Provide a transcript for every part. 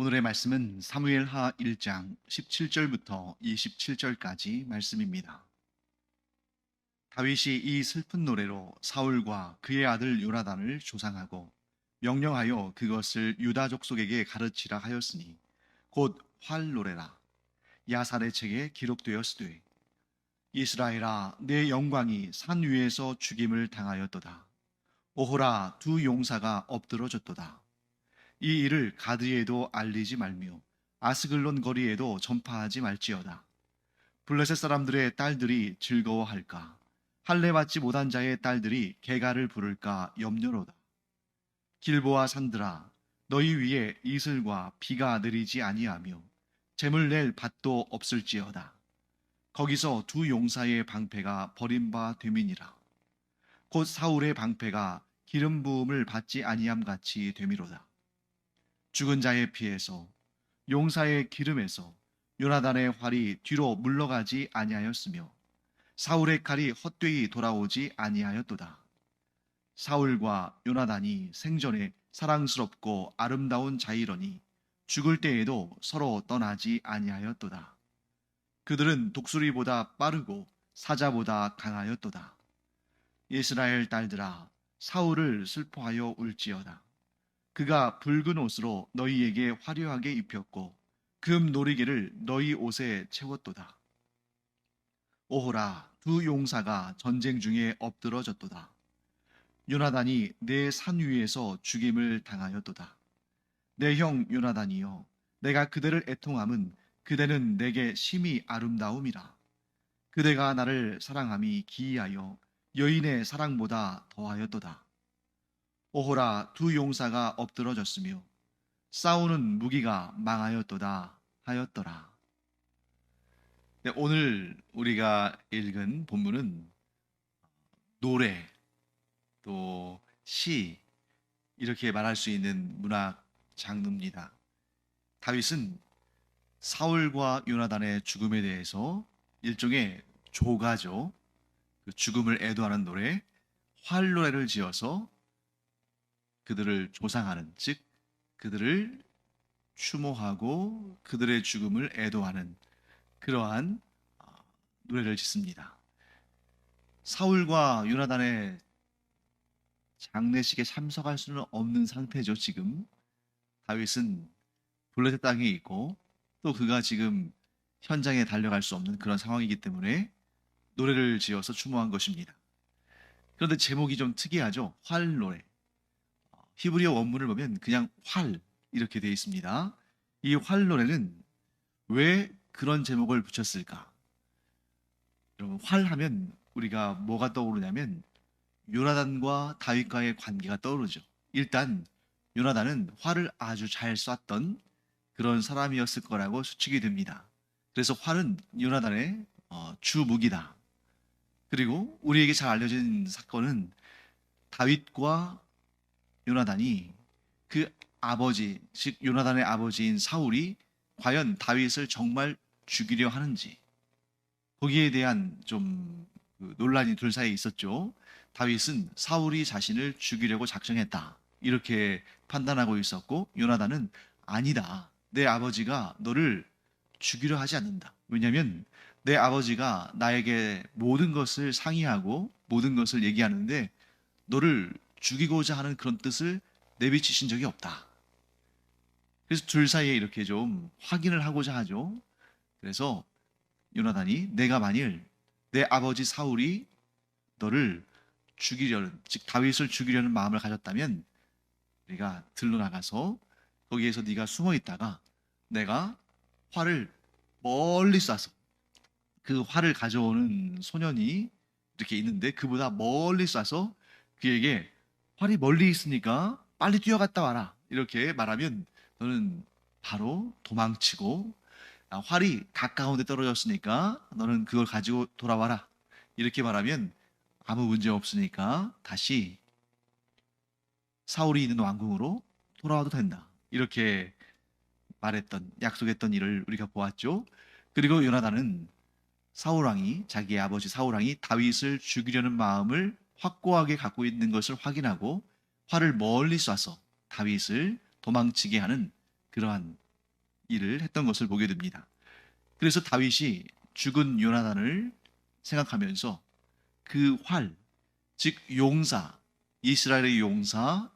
오늘의 말씀은 사무엘하 1장 17절부터 27절까지 말씀입니다. 다윗이 이 슬픈 노래로 사울과 그의 아들 요나단을 조상하고 명령하여 그것을 유다 족속에게 가르치라 하였으니 곧 활노래라. 야살의 책에 기록되었으되 이스라엘아 내 영광이 산 위에서 죽임을 당하였도다. 오호라 두 용사가 엎드러졌도다. 이 일을 가드에도 알리지 말며 아스글론 거리에도 전파하지 말지어다. 블레셋 사람들의 딸들이 즐거워할까? 할례 받지 못한 자의 딸들이 개가를 부를까 염려로다. 길보아 산들아, 너희 위에 이슬과 비가 내리지 아니하며 재물 낼 밭도 없을지어다. 거기서 두 용사의 방패가 버림바 되미니라. 곧 사울의 방패가 기름 부음을 받지 아니함 같이 되미로다. 죽은 자의 피에서 용사의 기름에서 요나단의 활이 뒤로 물러가지 아니하였으며 사울의 칼이 헛되이 돌아오지 아니하였도다. 사울과 요나단이 생전에 사랑스럽고 아름다운 자이러니 죽을 때에도 서로 떠나지 아니하였도다. 그들은 독수리보다 빠르고 사자보다 강하였도다. 이스라엘 딸들아 사울을 슬퍼하여 울지어다. 그가 붉은 옷으로 너희에게 화려하게 입혔고 금 놀이개를 너희 옷에 채웠도다. 오호라 두 용사가 전쟁 중에 엎드러졌도다. 요나단이 내 산 위에서 죽임을 당하였도다. 내 형 요나단이여 내가 그대를 애통함은 그대는 내게 심히 아름다움이라. 그대가 나를 사랑함이 기이하여 여인의 사랑보다 더하였도다. 오호라 두 용사가 엎드러졌으며 싸우는 무기가 망하였도다 하였더라. 네, 오늘 우리가 읽은 본문은 노래 또 시 이렇게 말할 수 있는 문학 장르입니다. 다윗은 사울과 요나단의 죽음에 대해서 일종의 조가죠. 그 죽음을 애도하는 노래, 활노래를 지어서 그들을 조상하는, 즉 그들을 추모하고 그들의 죽음을 애도하는 그러한 노래를 짓습니다. 사울과 요나단의 장례식에 참석할 수는 없는 상태죠. 지금 다윗은 블레셋 땅에 있고 또 그가 지금 현장에 달려갈 수 없는 그런 상황이기 때문에 노래를 지어서 추모한 것입니다. 그런데 제목이 좀 특이하죠. 활노래. 히브리어 원문을 보면 그냥 활 이렇게 되어 있습니다. 이 활노래는 왜 그런 제목을 붙였을까? 여러분 활하면 우리가 뭐가 떠오르냐면 요나단과 다윗과의 관계가 떠오르죠. 일단 요나단은 활을 아주 잘 쐈던 그런 사람이었을 거라고 추측이 됩니다. 그래서 활은 요나단의 주 무기다. 그리고 우리에게 잘 알려진 사건은 다윗과 요나단이 그 아버지, 즉 요나단의 아버지인 사울이 과연 다윗을 정말 죽이려 하는지 거기에 대한 좀 논란이 둘 사이에 있었죠. 다윗은 사울이 자신을 죽이려고 작정했다. 이렇게 판단하고 있었고 요나단은 아니다. 내 아버지가 너를 죽이려 하지 않는다. 왜냐하면 내 아버지가 나에게 모든 것을 상의하고 모든 것을 얘기하는데 너를 죽이고자 하는 그런 뜻을 내비치신 적이 없다. 그래서 둘 사이에 이렇게 좀 확인을 하고자 하죠. 그래서 요나단이 내가 만일 내 아버지 사울이 너를 죽이려는, 즉 다윗을 죽이려는 마음을 가졌다면 우리가 들러 나가서 거기에서 네가 숨어 있다가 내가 활을 멀리 쏴서 그 활을 가져오는 소년이 이렇게 있는데 그보다 멀리 쏴서 그에게 활이 멀리 있으니까 빨리 뛰어갔다 와라 이렇게 말하면 너는 바로 도망치고 활이 가까운 데 떨어졌으니까 너는 그걸 가지고 돌아와라 이렇게 말하면 아무 문제 없으니까 다시 사울이 있는 왕궁으로 돌아와도 된다 이렇게 말했던 약속했던 일을 우리가 보았죠. 그리고 요나단은 사울 왕이 자기의 아버지 사울 왕이 다윗을 죽이려는 마음을 확고하게 갖고 있는 것을 확인하고 활을 멀리 쏴서 다윗을 도망치게 하는 그러한 일을 했던 것을 보게 됩니다. 그래서 다윗이 죽은 요나단을 생각하면서 그 활, 즉 용사, 이스라엘의 용사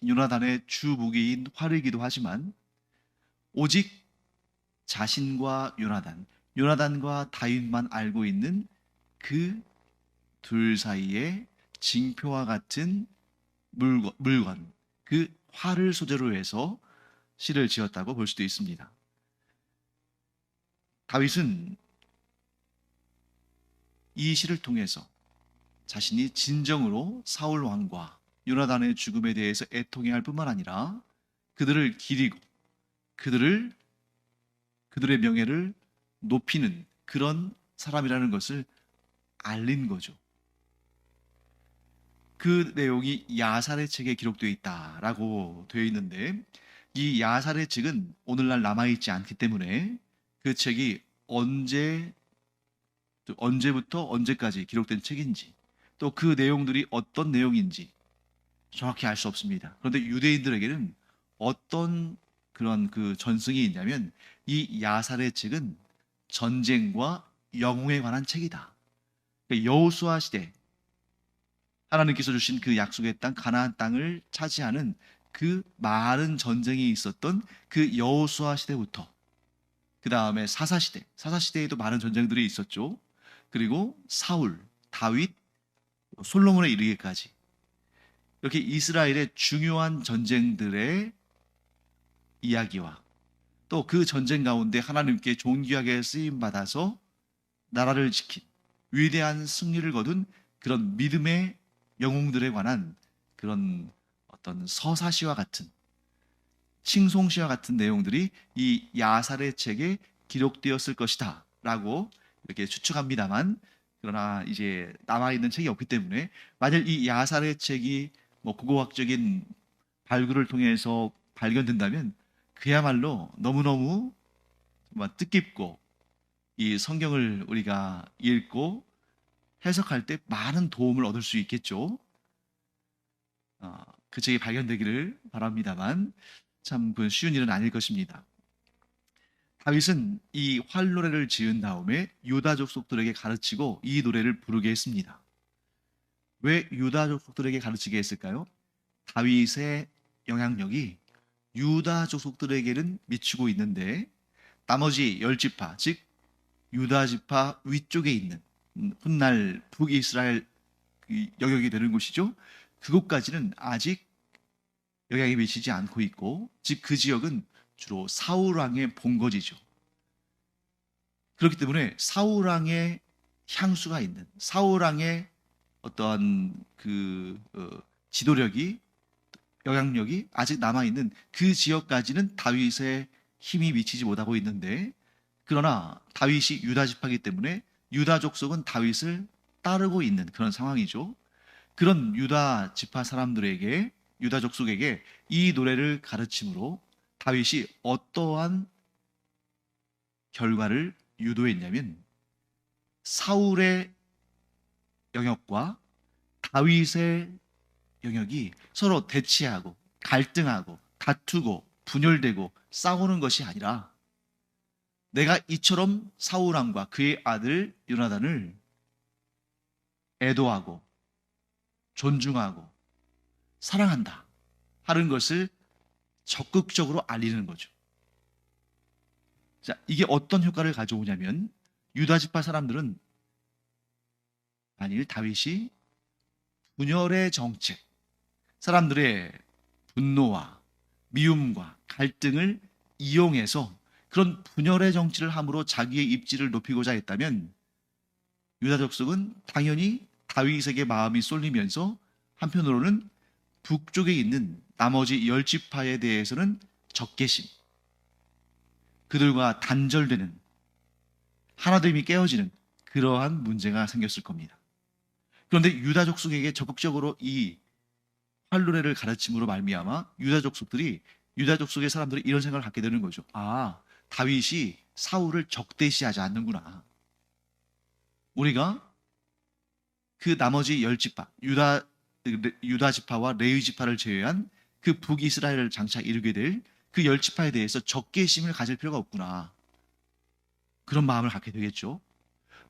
요나단의 주 무기인 활이기도 하지만 오직 자신과 요나단과 다윗만 알고 있는 그 둘 사이에 징표와 같은 물건, 그 활을 소재로 해서 시를 지었다고 볼 수도 있습니다. 다윗은 이 시를 통해서 자신이 진정으로 사울 왕과 요나단의 죽음에 대해서 애통해야 할 뿐만 아니라 그들을 기리고 그들의 명예를 높이는 그런 사람이라는 것을 알린 거죠. 그 내용이 야살의 책에 기록되어 있다라고 되어 있는데 이 야살의 책은 오늘날 남아있지 않기 때문에 그 책이 언제부터 언제까지 기록된 책인지 또 그 내용들이 어떤 내용인지 정확히 알 수 없습니다. 그런데 유대인들에게는 어떤 그런 그 전승이 있냐면 이 야살의 책은 전쟁과 영웅에 관한 책이다. 그러니까 여호수아 시대 하나님께서 주신 그 약속의 땅 가나안 땅을 차지하는 그 많은 전쟁이 있었던 그 여호수아 시대부터 그 다음에 사사시대에도 많은 전쟁들이 있었죠. 그리고 사울, 다윗, 솔로몬에 이르기까지 이렇게 이스라엘의 중요한 전쟁들의 이야기와 또 그 전쟁 가운데 하나님께 존귀하게 쓰임 받아서 나라를 지킨 위대한 승리를 거둔 그런 믿음의 영웅들에 관한 그런 어떤 서사시와 같은 칭송시와 같은 내용들이 이 야살의 책에 기록되었을 것이다 라고 이렇게 추측합니다만 그러나 이제 남아있는 책이 없기 때문에 만약 이 야살의 책이 뭐 고고학적인 발굴을 통해서 발견된다면 그야말로 너무너무 정말 뜻깊고 이 성경을 우리가 읽고 해석할 때 많은 도움을 얻을 수 있겠죠. 그 책이 발견되기를 바랍니다만 참 쉬운 일은 아닐 것입니다. 다윗은 이 활노래를 지은 다음에 유다 족속들에게 가르치고 이 노래를 부르게 했습니다. 왜 유다 족속들에게 가르치게 했을까요? 다윗의 영향력이 유다 족속들에게는 미치고 있는데 나머지 10지파, 즉 유다 지파 위쪽에 있는 훗날 북이스라엘 영역이 되는 곳이죠. 그곳까지는 아직 영향이 미치지 않고 있고 즉 그 지역은 주로 사울 왕의 본거지죠. 그렇기 때문에 사울 왕의 향수가 있는 사울 왕의 어떠한 지도력이 영향력이 아직 남아있는 그 지역까지는 다윗의 힘이 미치지 못하고 있는데 그러나 다윗이 유다 지파이기 때문에 유다 족속은 다윗을 따르고 있는 그런 상황이죠. 그런 유다 지파 사람들에게 유다 족속에게 이 노래를 가르침으로 다윗이 어떠한 결과를 유도했냐면 사울의 영역과 다윗의 영역이 서로 대치하고 갈등하고 다투고 분열되고 싸우는 것이 아니라 내가 이처럼 사울 왕과 그의 아들 요나단을 애도하고 존중하고 사랑한다 하는 것을 적극적으로 알리는 거죠. 자, 이게 어떤 효과를 가져오냐면 유다 지파 사람들은 만일 다윗이 분열의 정책, 사람들의 분노와 미움과 갈등을 이용해서 그런 분열의 정치를 함으로 자기의 입지를 높이고자 했다면 유다 족속은 당연히 다윗에게 마음이 쏠리면서 한편으로는 북쪽에 있는 나머지 10지파에 대해서는 적개심, 그들과 단절되는 하나됨이 깨어지는 그러한 문제가 생겼을 겁니다. 그런데 유다 족속에게 적극적으로 이 활노래를 가르침으로 말미암아 유다 족속의 사람들이 이런 생각을 갖게 되는 거죠. 아, 다윗이 사울을 적대시하지 않는구나. 우리가 그 나머지 10지파 유다 지파와 레위 지파를 제외한 그 북이스라엘을 장차 이루게 될 그 열 지파에 대해서 적개심을 가질 필요가 없구나. 그런 마음을 갖게 되겠죠.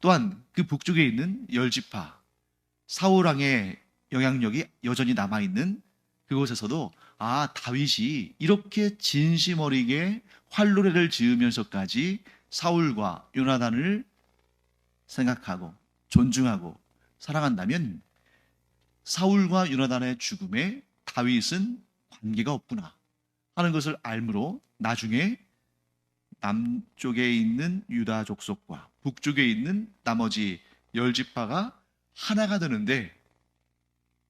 또한 그 북쪽에 있는 열 지파, 사울 왕의 영향력이 여전히 남아 있는 그곳에서도 다윗이 이렇게 진심 어리게 활노래를 지으면서까지 사울과 요나단을 생각하고 존중하고 사랑한다면 사울과 요나단의 죽음에 다윗은 관계가 없구나 하는 것을 알므로 나중에 남쪽에 있는 유다 족속과 북쪽에 있는 나머지 열 지파가 하나가 되는데,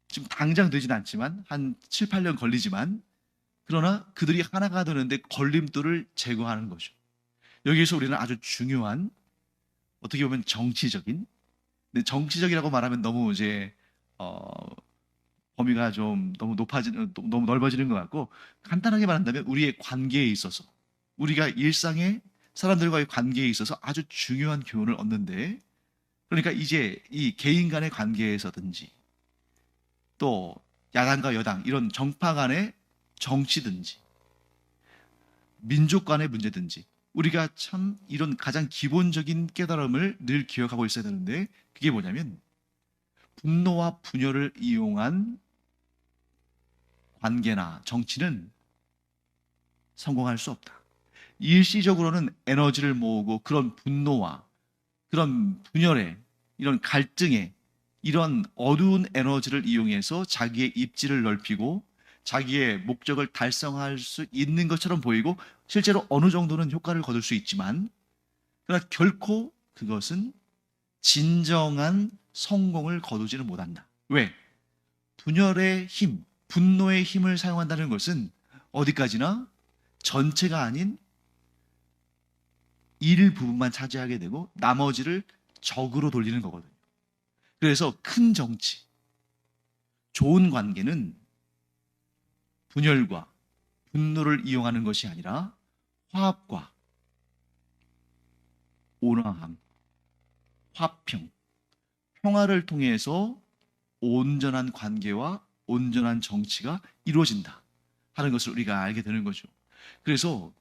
지금 당장 되진 않지만 한 7, 8년 걸리지만, 그러나 그들이 하나가 되는데 걸림돌을 제거하는 거죠. 여기에서 우리는 아주 중요한, 어떻게 보면 정치적인, 근데 정치적이라고 말하면 너무 이제 범위가 좀 너무 넓어지는 것 같고, 간단하게 말한다면 우리의 관계에 있어서, 우리가 일상의 사람들과의 관계에 있어서 아주 중요한 교훈을 얻는데, 그러니까 이제 이 개인 간의 관계에서든지 또 야당과 여당 이런 정파 간의 정치든지 민족 간의 문제든지 우리가 참 이런 가장 기본적인 깨달음을 늘 기억하고 있어야 되는데, 그게 뭐냐면 분노와 분열을 이용한 관계나 정치는 성공할 수 없다. 일시적으로는 에너지를 모으고 그런 분노와 그런 분열에, 이런 갈등에, 이런 어두운 에너지를 이용해서 자기의 입지를 넓히고 자기의 목적을 달성할 수 있는 것처럼 보이고 실제로 어느 정도는 효과를 거둘 수 있지만, 그러나 결코 그것은 진정한 성공을 거두지는 못한다. 왜? 분열의 힘, 분노의 힘을 사용한다는 것은 어디까지나 전체가 아닌 일부분만 차지하게 되고 나머지를 적으로 돌리는 거거든요. 그래서 큰 정치, 좋은 관계는 분열과 분노를 이용하는 것이 아니라 화합과 온화함, 화평, 평화를 통해서 온전한 관계와 온전한 정치가 이루어진다 하는 것을 우리가 알게 되는 거죠. 그래서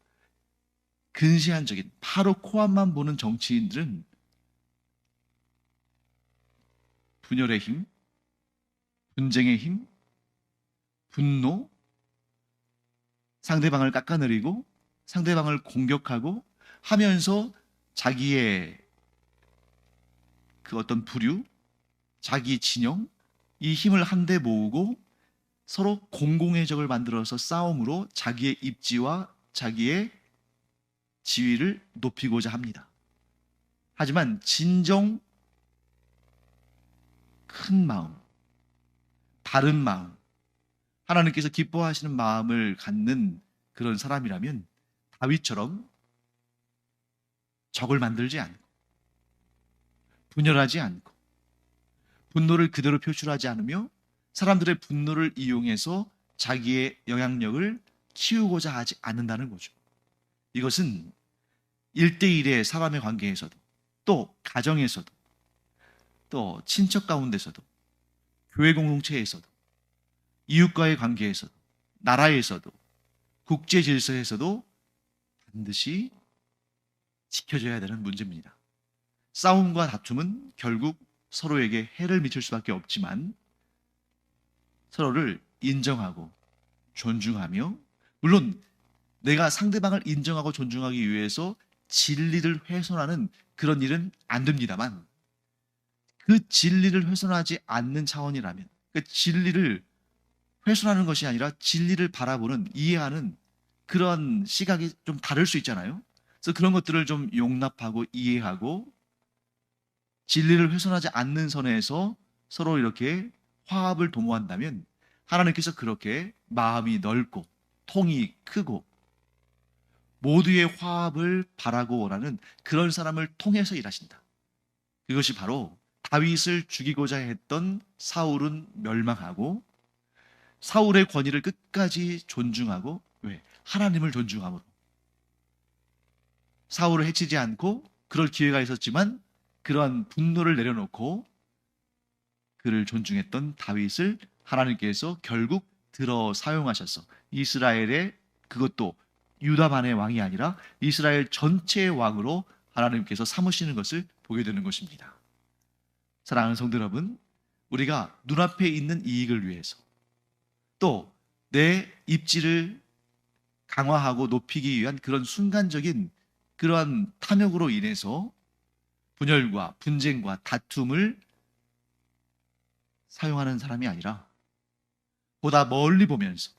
근시안적인 바로 코앞만 보는 정치인들은 분열의 힘, 분쟁의 힘, 분노, 상대방을 깎아내리고 상대방을 공격하고 하면서 자기의 그 어떤 부류, 자기 진영, 이 힘을 한데 모으고 서로 공공의 적을 만들어서 싸움으로 자기의 입지와 자기의 지위를 높이고자 합니다. 하지만 진정 큰 마음, 바른 마음, 하나님께서 기뻐하시는 마음을 갖는 그런 사람이라면 다윗처럼 적을 만들지 않고 분열하지 않고 분노를 그대로 표출하지 않으며 사람들의 분노를 이용해서 자기의 영향력을 키우고자 하지 않는다는 거죠. 이것은 1대1의 사람의 관계에서도, 또 가정에서도, 또 친척 가운데서도, 교회 공동체에서도, 이웃과의 관계에서도, 나라에서도, 국제 질서에서도 반드시 지켜져야 되는 문제입니다. 싸움과 다툼은 결국 서로에게 해를 미칠 수밖에 없지만 서로를 인정하고 존중하며, 물론 내가 상대방을 인정하고 존중하기 위해서 진리를 훼손하는 그런 일은 안 됩니다만, 그 진리를 훼손하지 않는 차원이라면, 그 진리를 훼손하는 것이 아니라 진리를 바라보는, 이해하는 그런 시각이 좀 다를 수 있잖아요. 그래서 그런 것들을 좀 용납하고 이해하고 진리를 훼손하지 않는 선에서 서로 이렇게 화합을 도모한다면 하나님께서 그렇게 마음이 넓고 통이 크고 모두의 화합을 바라고 원하는 그런 사람을 통해서 일하신다. 그것이 바로 다윗을 죽이고자 했던 사울은 멸망하고 사울의 권위를 끝까지 존중하고, 왜? 하나님을 존중함으로 사울을 해치지 않고, 그럴 기회가 있었지만 그러한 분노를 내려놓고 그를 존중했던 다윗을 하나님께서 결국 들어 사용하셔서 이스라엘의, 그것도 유다만의 왕이 아니라 이스라엘 전체의 왕으로 하나님께서 삼으시는 것을 보게 되는 것입니다. 사랑하는 성도 여러분, 우리가 눈앞에 있는 이익을 위해서 또 내 입지를 강화하고 높이기 위한 그런 순간적인 그러한 탐욕으로 인해서 분열과 분쟁과 다툼을 사용하는 사람이 아니라 보다 멀리 보면서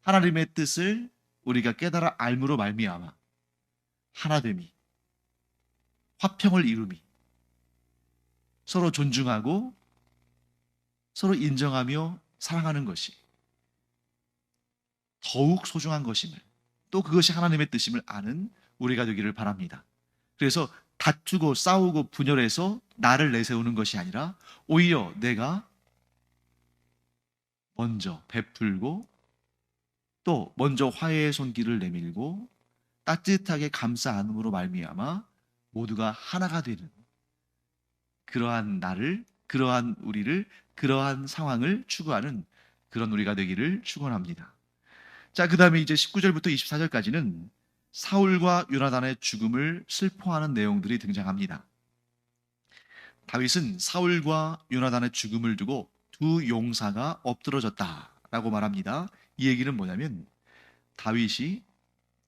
하나님의 뜻을 우리가 깨달아 알므로 말미암아 하나됨이, 화평을 이루미, 서로 존중하고 서로 인정하며 사랑하는 것이 더욱 소중한 것임을, 또 그것이 하나님의 뜻임을 아는 우리가 되기를 바랍니다. 그래서 다투고 싸우고 분열해서 나를 내세우는 것이 아니라 오히려 내가 먼저 베풀고 또 먼저 화해의 손길을 내밀고 따뜻하게 감싸 안음으로 말미암아 모두가 하나가 되는 그러한 나를, 그러한 우리를, 그러한 상황을 추구하는 그런 우리가 되기를 축원합니다. 자, 그 다음에 이제 19절부터 24절까지는 사울과 요나단의 죽음을 슬퍼하는 내용들이 등장합니다. 다윗은 사울과 요나단의 죽음을 두고 두 용사가 엎드러졌다라고 말합니다. 이 얘기는 뭐냐면 다윗이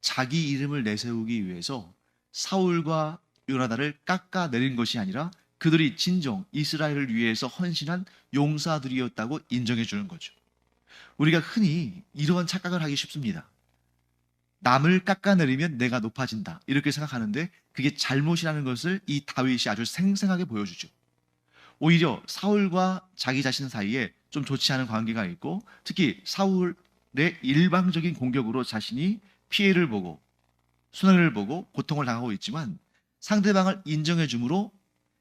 자기 이름을 내세우기 위해서 사울과 요나단을 깎아내린 것이 아니라 그들이 진정 이스라엘을 위해서 헌신한 용사들이었다고 인정해 주는 거죠. 우리가 흔히 이러한 착각을 하기 쉽습니다. 남을 깎아내리면 내가 높아진다, 이렇게 생각하는데 그게 잘못이라는 것을 이 다윗이 아주 생생하게 보여주죠. 오히려 사울과 자기 자신 사이에 좀 좋지 않은 관계가 있고, 특히 사울의 일방적인 공격으로 자신이 피해를 보고 손해를 보고 고통을 당하고 있지만 상대방을 인정해 주므로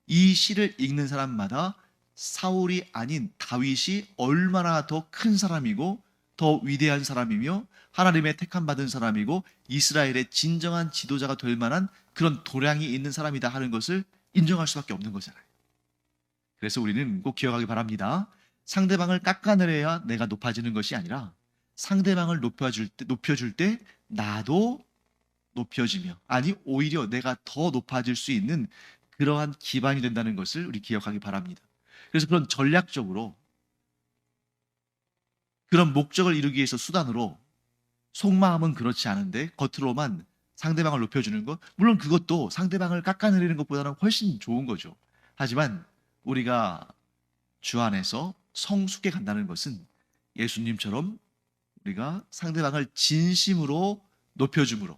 이 시를 읽는 사람마다 사울이 아닌 다윗이 얼마나 더 큰 사람이고 더 위대한 사람이며 하나님의 택함받은 사람이고 이스라엘의 진정한 지도자가 될 만한 그런 도량이 있는 사람이다 하는 것을 인정할 수밖에 없는 거잖아요. 그래서 우리는 꼭 기억하기 바랍니다. 상대방을 깎아내려야 내가 높아지는 것이 아니라 상대방을 높여줄 때 나도 높여지며, 아니 오히려 내가 더 높아질 수 있는 그러한 기반이 된다는 것을 우리 기억하기 바랍니다. 그래서 그런 전략적으로 그런 목적을 이루기 위해서 수단으로 속마음은 그렇지 않은데 겉으로만 상대방을 높여주는 것, 물론 그것도 상대방을 깎아내리는 것보다는 훨씬 좋은 거죠. 하지만 우리가 주 안에서 성숙해 간다는 것은 예수님처럼 우리가 상대방을 진심으로 높여줌으로,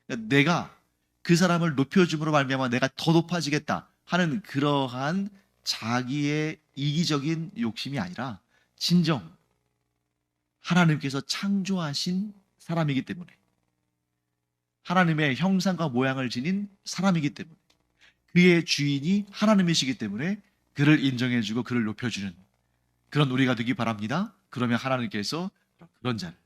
그러니까 내가 그 사람을 높여줌으로 말미암아 내가 더 높아지겠다 하는 그러한 자기의 이기적인 욕심이 아니라 진정 하나님께서 창조하신 사람이기 때문에, 하나님의 형상과 모양을 지닌 사람이기 때문에, 그의 주인이 하나님이시기 때문에 그를 인정해주고 그를 높여주는 그런 우리가 되기 바랍니다. 그러면 하나님께서 그런 자를,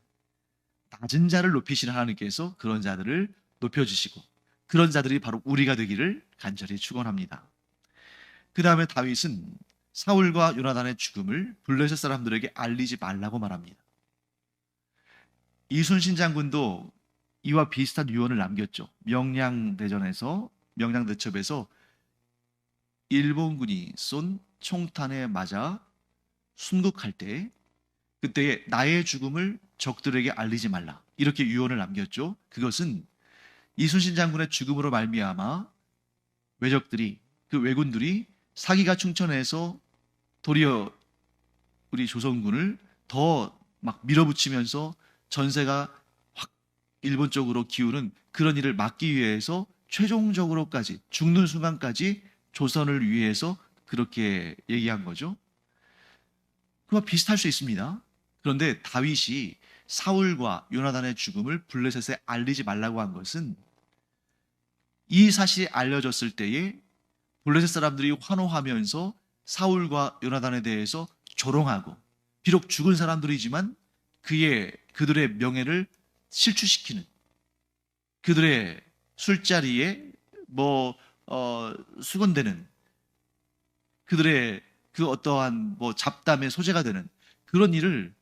낮은 자를 높이시는 하나님께서 그런 자들을 높여주시고 그런 자들이 바로 우리가 되기를 간절히 축원합니다. 그 다음에 다윗은 사울과 요나단의 죽음을 블레셋 사람들에게 알리지 말라고 말합니다. 이순신 장군도 이와 비슷한 유언을 남겼죠. 명량대첩에서 일본군이 쏜 총탄에 맞아 순국할 때 그때에 나의 죽음을 적들에게 알리지 말라, 이렇게 유언을 남겼죠. 그것은 이순신 장군의 죽음으로 말미암아 그 왜군들이 사기가 충천해서 도리어 우리 조선군을 더 막 밀어붙이면서 전세가 확 일본 쪽으로 기우는 그런 일을 막기 위해서 최종적으로까지 죽는 순간까지 조선을 위해서 그렇게 얘기한 거죠. 그와 비슷할 수 있습니다. 그런데 다윗이 사울과 요나단의 죽음을 블레셋에 알리지 말라고 한 것은 이 사실이 알려졌을 때에 블레셋 사람들이 환호하면서 사울과 요나단에 대해서 조롱하고, 비록 죽은 사람들이지만 그들의 명예를 실추시키는, 그들의 술자리에 수건되는, 그들의 그 어떠한 잡담의 소재가 되는 그런 일을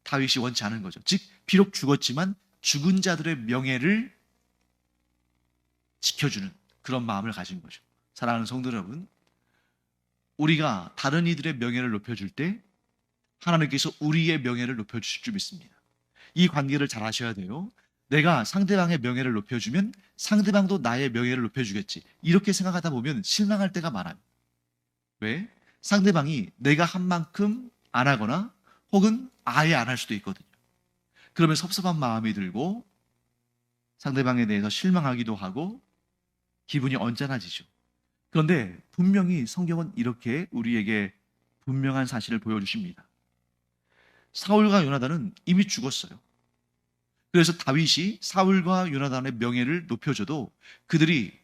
다윗이 원치 않은 거죠. 즉 비록 죽었지만 죽은 자들의 명예를 지켜주는 그런 마음을 가진 거죠. 사랑하는 성도 여러분, 우리가 다른 이들의 명예를 높여줄 때 하나님께서 우리의 명예를 높여주실 줄 믿습니다. 이 관계를 잘 아셔야 돼요. 내가 상대방의 명예를 높여주면 상대방도 나의 명예를 높여주겠지. 이렇게 생각하다 보면 실망할 때가 많아요. 왜? 상대방이 내가 한 만큼 안 하거나 혹은 아예 안 할 수도 있거든요. 그러면 섭섭한 마음이 들고 상대방에 대해서 실망하기도 하고 기분이 언짢아지죠. 그런데 분명히 성경은 이렇게 우리에게 분명한 사실을 보여주십니다. 사울과 요나단은 이미 죽었어요. 그래서 다윗이 사울과 요나단의 명예를 높여줘도 그들이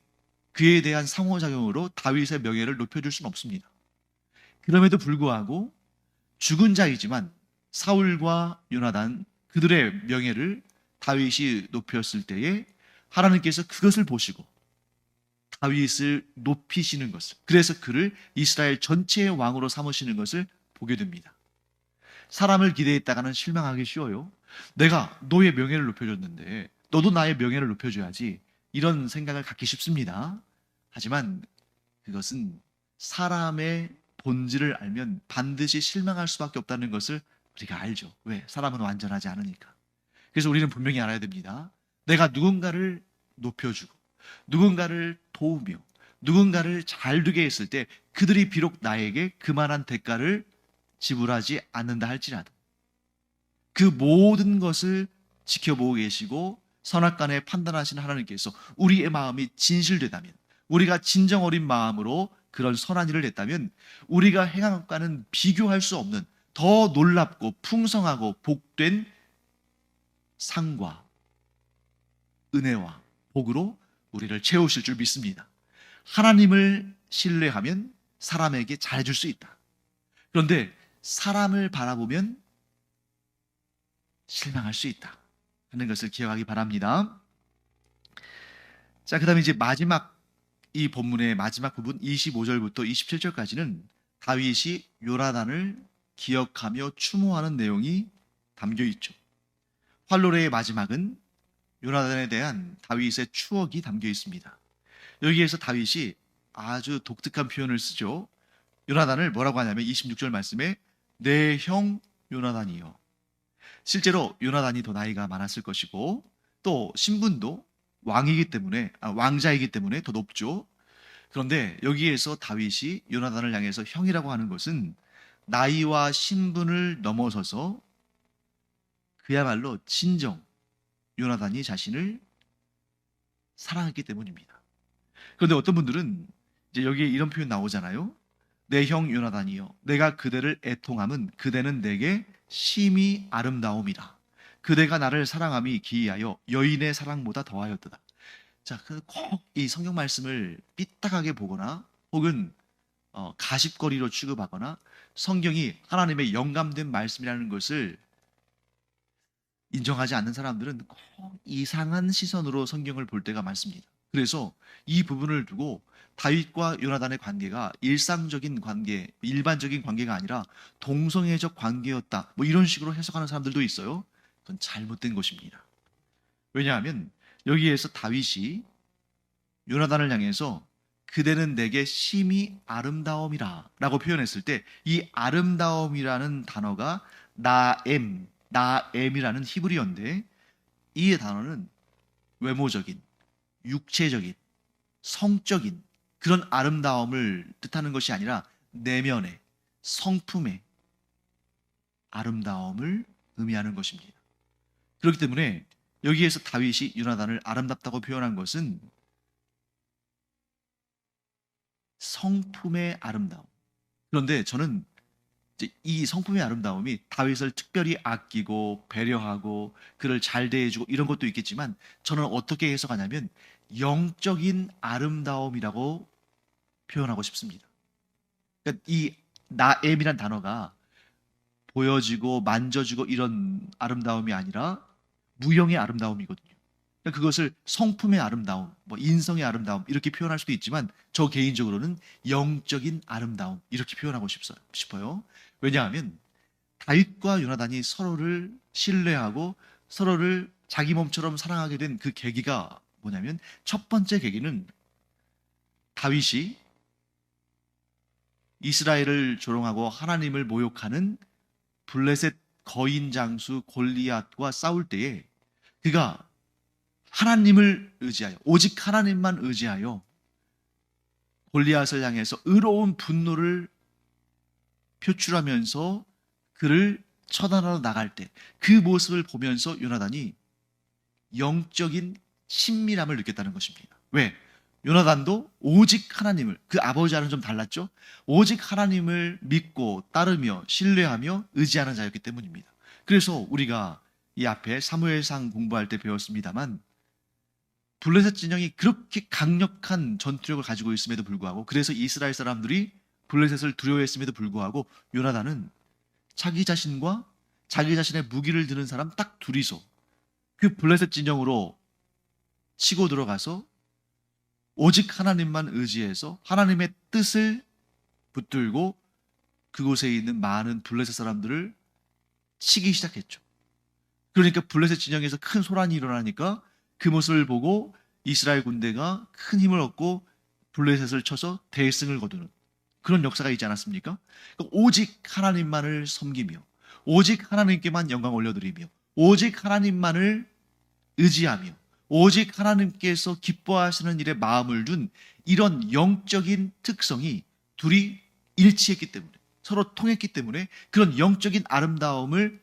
그에 대한 상호작용으로 다윗의 명예를 높여줄 수는 없습니다. 그럼에도 불구하고 죽은 자이지만 사울과 요나단 그들의 명예를 다윗이 높였을 때에 하나님께서 그것을 보시고 다윗을 높이시는 것을, 그래서 그를 이스라엘 전체의 왕으로 삼으시는 것을 보게 됩니다. 사람을 기대했다가는 실망하기 쉬워요. 내가 너의 명예를 높여줬는데 너도 나의 명예를 높여줘야지, 이런 생각을 갖기 쉽습니다. 하지만 그것은 사람의 본질을 알면 반드시 실망할 수밖에 없다는 것을 우리가 알죠. 왜? 사람은 완전하지 않으니까. 그래서 우리는 분명히 알아야 됩니다. 내가 누군가를 높여주고 누군가를 도우며 누군가를 잘 되게 했을 때 그들이 비록 나에게 그만한 대가를 지불하지 않는다 할지라도 그 모든 것을 지켜보고 계시고 선악간에 판단하시는 하나님께서 우리의 마음이 진실되다면, 우리가 진정 어린 마음으로 그런 선한 일을 했다면 우리가 행한 것과는 비교할 수 없는 더 놀랍고 풍성하고 복된 상과 은혜와 복으로 우리를 채우실 줄 믿습니다. 하나님을 신뢰하면 사람에게 잘해줄 수 있다. 그런데 사람을 바라보면 실망할 수 있다 하는 것을 기억하기 바랍니다. 자, 그 다음에 이제 마지막, 이 본문의 마지막 부분 25절부터 27절까지는 다윗이 요나단을 기억하며 추모하는 내용이 담겨 있죠. 활로레의 마지막은 요나단에 대한 다윗의 추억이 담겨 있습니다. 여기에서 다윗이 아주 독특한 표현을 쓰죠. 요나단을 뭐라고 하냐면 26절 말씀에 내 형 요나단이요. 실제로 요나단이 더 나이가 많았을 것이고 또 신분도 왕자이기 때문에 더 높죠. 그런데 여기에서 다윗이 요나단을 향해서 형이라고 하는 것은 나이와 신분을 넘어서서 그야말로 진정 요나단이 자신을 사랑했기 때문입니다. 그런데 어떤 분들은 이제 여기에 이런 표현 나오잖아요. 내 형 요나단이여, 내가 그대를 애통함은 그대는 내게 심히 아름다움이라. 그대가 나를 사랑함이 기이하여 여인의 사랑보다 더하였도다. 자, 꼭 이 성경 말씀을 삐딱하게 보거나 혹은 가십거리로 취급하거나 성경이 하나님의 영감된 말씀이라는 것을 인정하지 않는 사람들은 꼭 이상한 시선으로 성경을 볼 때가 많습니다. 그래서 이 부분을 두고 다윗과 요나단의 관계가 일상적인 관계, 일반적인 관계가 아니라 동성애적 관계였다, 뭐 이런 식으로 해석하는 사람들도 있어요. 그건 잘못된 것입니다. 왜냐하면 여기에서 다윗이 요나단을 향해서 그대는 내게 심히 아름다움이라 라고 표현했을 때 이 아름다움이라는 단어가 나엠이라는 히브리어인데, 이 단어는 외모적인, 육체적인, 성적인 그런 아름다움을 뜻하는 것이 아니라 내면의, 성품의 아름다움을 의미하는 것입니다. 그렇기 때문에 여기에서 다윗이 요나단을 아름답다고 표현한 것은 성품의 아름다움. 그런데 저는 이제 이 성품의 아름다움이 다윗을 특별히 아끼고 배려하고 그를 잘 대해주고 이런 것도 있겠지만, 저는 어떻게 해석하냐면 영적인 아름다움이라고 표현하고 싶습니다. 그러니까 이 나엠이란 단어가 보여지고 만져지고 이런 아름다움이 아니라 무형의 아름다움이거든요. 그러니까 그것을 성품의 아름다움, 뭐 인성의 아름다움 이렇게 표현할 수도 있지만 저 개인적으로는 영적인 아름다움 이렇게 표현하고 싶어요. 왜냐하면 다윗과 요나단이 서로를 신뢰하고 서로를 자기 몸처럼 사랑하게 된 그 계기가 뭐냐면, 첫 번째 계기는 다윗이 이스라엘을 조롱하고 하나님을 모욕하는 블레셋 거인 장수 골리앗과 싸울 때에 그가 하나님을 의지하여, 오직 하나님만 의지하여 골리앗을 향해서 의로운 분노를 표출하면서 그를 처단하러 나갈 때 그 모습을 보면서 요나단이 영적인 친밀함을 느꼈다는 것입니다. 왜? 요나단도 오직 하나님을, 그 아버지와는 좀 달랐죠? 오직 하나님을 믿고 따르며 신뢰하며 의지하는 자였기 때문입니다. 그래서 우리가 이 앞에 사무엘상 공부할 때 배웠습니다만, 블레셋 진영이 그렇게 강력한 전투력을 가지고 있음에도 불구하고, 그래서 이스라엘 사람들이 블레셋을 두려워했음에도 불구하고 요나단은 자기 자신과 자기 자신의 무기를 드는 사람 딱 둘이서 그 블레셋 진영으로 치고 들어가서 오직 하나님만 의지해서 하나님의 뜻을 붙들고 그곳에 있는 많은 블레셋 사람들을 치기 시작했죠. 그러니까 블레셋 진영에서 큰 소란이 일어나니까 그 모습을 보고 이스라엘 군대가 큰 힘을 얻고 블레셋을 쳐서 대승을 거두는 그런 역사가 있지 않았습니까? 그러니까 오직 하나님만을 섬기며 오직 하나님께만 영광 올려드리며 오직 하나님만을 의지하며 오직 하나님께서 기뻐하시는 일에 마음을 둔 이런 영적인 특성이 둘이 일치했기 때문에, 서로 통했기 때문에 그런 영적인 아름다움을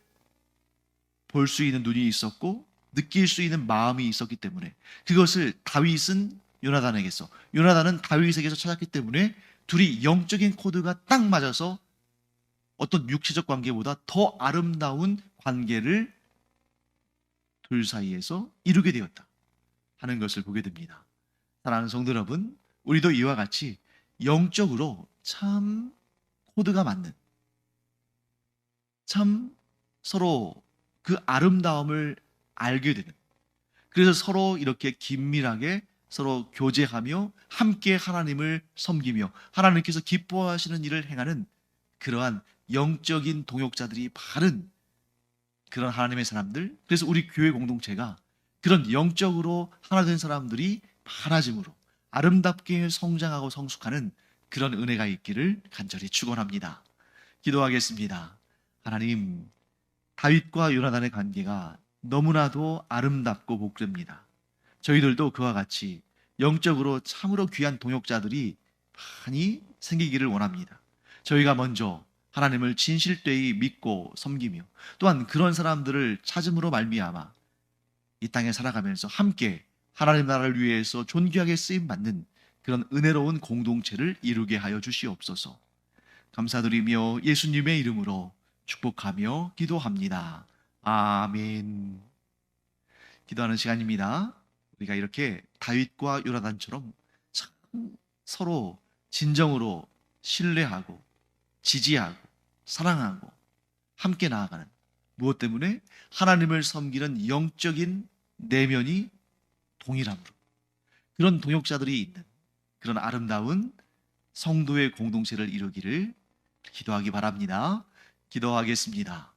볼 수 있는 눈이 있었고 느낄 수 있는 마음이 있었기 때문에, 그것을 다윗은 요나단에게서, 요나단은 다윗에게서 찾았기 때문에 둘이 영적인 코드가 딱 맞아서 어떤 육체적 관계보다 더 아름다운 관계를 둘 사이에서 이루게 되었다 하는 것을 보게 됩니다. 사랑하는 성도 여러분, 우리도 이와 같이 영적으로 참 코드가 맞는, 참 서로 그 아름다움을 알게 되는, 그래서 서로 이렇게 긴밀하게 서로 교제하며 함께 하나님을 섬기며 하나님께서 기뻐하시는 일을 행하는 그러한 영적인 동역자들이 바른 그런 하나님의 사람들, 그래서 우리 교회 공동체가 그런 영적으로 하나 된 사람들이 많아짐으로 아름답게 성장하고 성숙하는 그런 은혜가 있기를 간절히 축원합니다. 기도하겠습니다. 하나님, 다윗과 요나단의 관계가 너무나도 아름답고 복됩니다. 저희들도 그와 같이 영적으로 참으로 귀한 동역자들이 많이 생기기를 원합니다. 저희가 먼저 하나님을 진실되이 믿고 섬기며 또한 그런 사람들을 찾음으로 말미암아 이 땅에 살아가면서 함께 하나님 나라를 위해서 존귀하게 쓰임받는 그런 은혜로운 공동체를 이루게 하여 주시옵소서. 감사드리며 예수님의 이름으로 축복하며 기도합니다. 아멘. 기도하는 시간입니다. 우리가 이렇게 다윗과 요나단처럼 참 서로 진정으로 신뢰하고 지지하고 사랑하고 함께 나아가는, 무엇 때문에? 하나님을 섬기는 영적인 내면이 동일함으로, 그런 동역자들이 있는 그런 아름다운 성도의 공동체를 이루기를 기도하기 바랍니다. 기도하겠습니다.